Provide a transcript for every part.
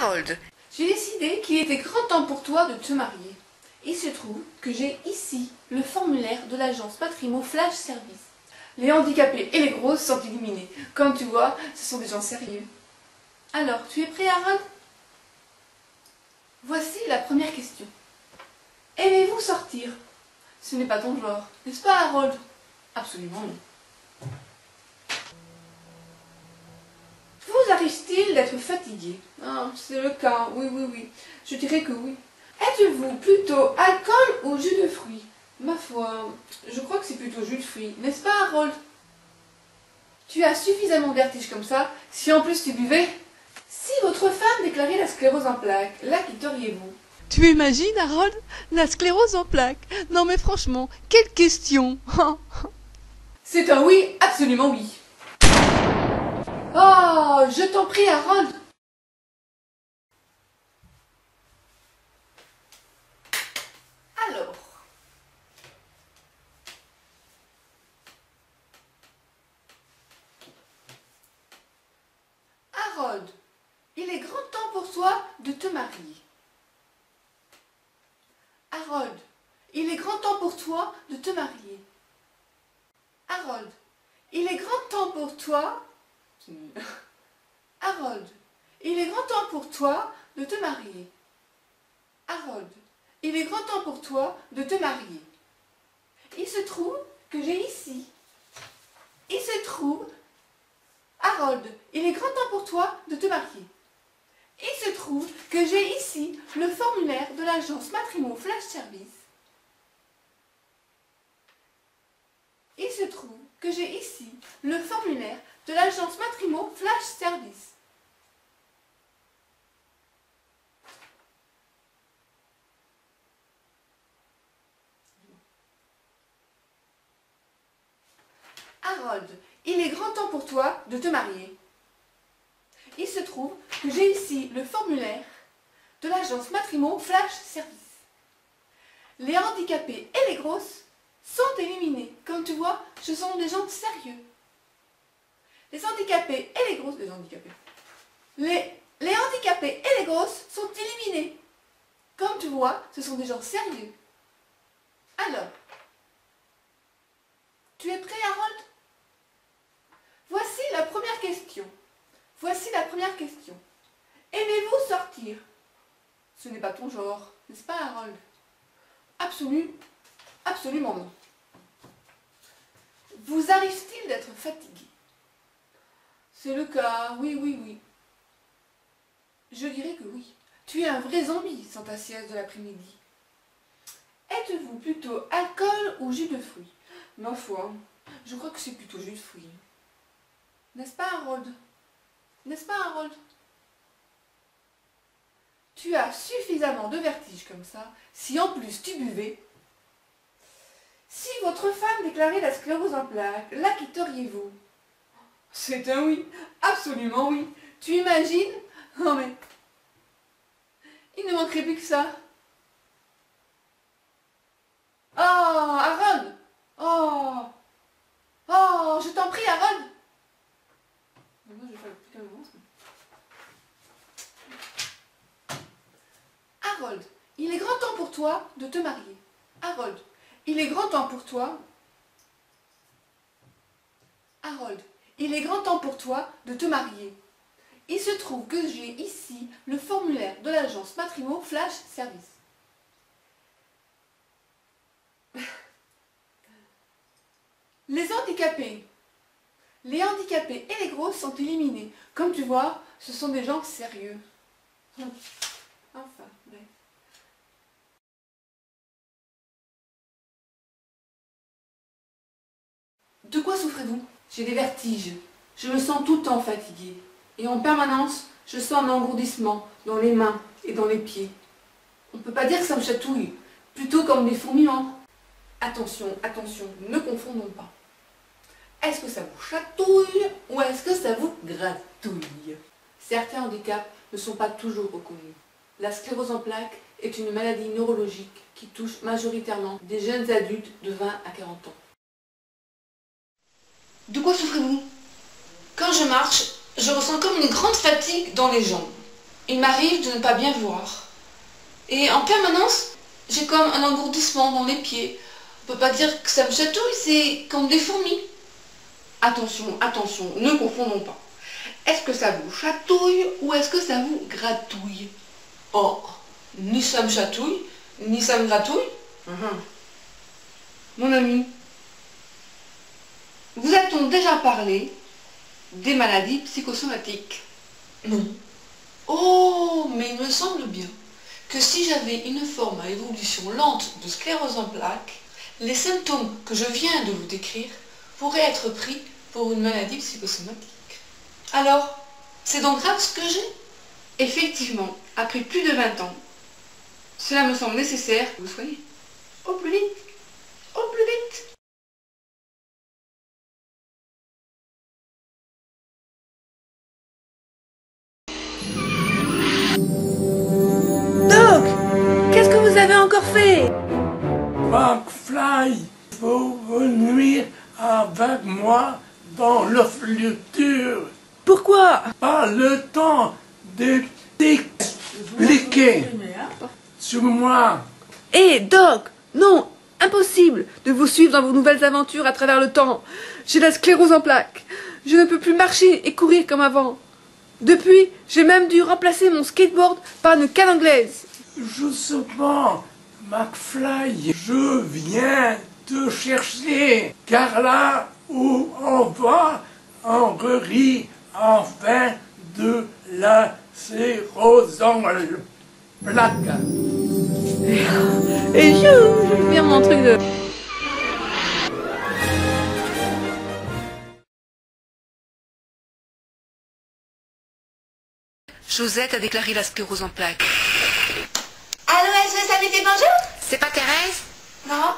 Harold, j'ai décidé qu'il était grand temps pour toi de te marier. Il se trouve que j'ai ici le formulaire de l'agence Matrimo Flash Service. Les handicapés et les grosses sont éliminés. Comme tu vois, ce sont des gens sérieux. Alors, tu es prêt, Harold? Voici la première question. Aimez-vous sortir? Ce n'est pas ton genre, n'est-ce pas, Harold? Absolument non. Vous arrive-t-il d'être fatigué? Ah, c'est le cas, oui. Je dirais que oui. Êtes-vous plutôt alcool ou jus de fruits? Ma foi, je crois que c'est plutôt jus de fruits, n'est-ce pas, Harold? Tu as suffisamment de vertige comme ça, si en plus tu buvais? Si votre femme déclarait la sclérose en plaques, la quitteriez-vous? Tu imagines, Harold, la sclérose en plaques? Non mais franchement, quelle question! C'est un oui, absolument oui. Oh, je t'en prie, Harold. Alors, Harold, il est grand temps pour toi de te marier. Harold, il est grand temps pour toi de te marier. Harold, il est grand temps pour toi... Harold, il est grand temps pour toi de te marier. Harold, il est grand temps pour toi de te marier. Il se trouve que j'ai ici. Il se trouve... Harold, il est grand temps pour toi de te marier. Il se trouve que j'ai ici le formulaire de l'agence Matrimo Flash Service. Il se trouve que j'ai ici le formulaire de l'agence Matrimo Flash Service. Harold, il est grand temps pour toi de te marier. Il se trouve que j'ai ici le formulaire de l'agence Matrimo Flash Service. Les handicapés et les grosses sont éliminés. Comme tu vois, ce sont des gens sérieux. Les handicapés et les grosses... Les handicapés et les grosses sont éliminés. Comme tu vois, ce sont des gens sérieux. Alors, tu es prêt, Harold? Voici la première question. Voici la première question. Aimez-vous sortir? Ce n'est pas ton genre, n'est-ce pas, Harold? Absolument non. Vous arrive-t-il d'être fatigué? C'est le cas, oui. Je dirais que oui. Tu es un vrai zombie sans ta sieste de l'après-midi. Êtes-vous plutôt alcool ou jus de fruits? Ma foi, je crois que c'est plutôt jus de fruits. N'est-ce pas, Harold? N'est-ce pas, Harold? Tu as suffisamment de vertige comme ça, si en plus tu buvais. Si votre femme déclarait la sclérose en plaques, la quitteriez-vous? C'est un oui, absolument oui. Tu imagines? Oh mais... il ne manquerait plus que ça. Oh, Harold! Oh, je t'en prie, Harold! Moi, je vais faire le plus calmement, ça. Harold, il est grand temps pour toi de te marier. Harold, il est grand temps pour toi... Harold, il est grand temps pour toi de te marier. Il se trouve que j'ai ici le formulaire de l'agence Matrimo Flash Service. Les handicapés et les grosses sont éliminés. Comme tu vois, ce sont des gens sérieux. Enfin, bref. De quoi souffrez-vous? J'ai des vertiges. Je me sens tout le temps fatiguée. Et en permanence, je sens un engourdissement dans les mains et dans les pieds. On ne peut pas dire que ça me chatouille. Plutôt comme des fourmillements. Attention, ne confondons pas. Est-ce que ça vous chatouille ou est-ce que ça vous gratouille? Certains handicaps ne sont pas toujours reconnus. La sclérose en plaques est une maladie neurologique qui touche majoritairement des jeunes adultes de 20 à 40 ans. De quoi souffrez-vous? Quand je marche, je ressens comme une grande fatigue dans les jambes. il m'arrive de ne pas bien voir. Et en permanence, j'ai comme un engourdissement dans les pieds. On peut pas dire que ça me chatouille, c'est comme des fourmis. Attention, attention, ne confondons pas. Est-ce que ça vous chatouille ou est-ce que ça vous gratouille? Oh, ni ça me chatouille, ni ça me gratouille. Mon ami, vous a-t-on déjà parlé des maladies psychosomatiques? Non. Oh, mais il me semble bien que si j'avais une forme à évolution lente de sclérose en plaques, les symptômes que je viens de vous décrire pourraient être pris pour une maladie psychosomatique. Alors, c'est donc grave ce que j'ai? Effectivement, après plus de 20 ans, cela me semble nécessaire que vous soyez au plus vite. Au plus vite. Doc, qu'est-ce que vous avez encore fait? McFly, faut venir avec moi dans le futur. Pourquoi? Pas le temps de t'expliquer. Suis-moi. Eh, Doc, non, impossible de vous suivre dans vos nouvelles aventures à travers le temps. J'ai la sclérose en plaques. Je ne peux plus marcher et courir comme avant. Depuis, j'ai même dû remplacer mon skateboard par une canne anglaise. Justement, McFly, je viens te chercher. Car là où on va, on rit enfin de la sclérose en plaques. Et je vais faire mon truc de... Josette a déclaré la sclérose en plaques. Allô, SOS Amitié, bonjour? C'est pas Thérèse? Non.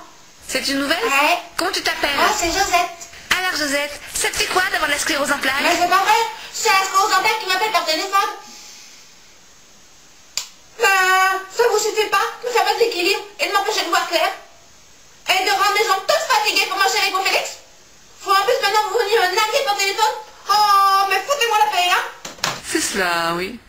C'est une nouvelle? Ouais. Comment tu t'appelles? Ah, c'est Josette. Alors Josette, ça te fait quoi d'avoir la sclérose en plaques? Mais c'est pas vrai. C'est la sclérose en plaques qui m'appelle par téléphone. Ben, ça vous suffit pas de me faire battre l'équilibre et de m'empêcher de voir clair? Et de rendre les gens toutes fatiguées pour ma chérie pour Félix? Faut en plus maintenant vous venir me narguer par téléphone? Oh, mais foutez-moi la paix, hein? C'est cela, oui.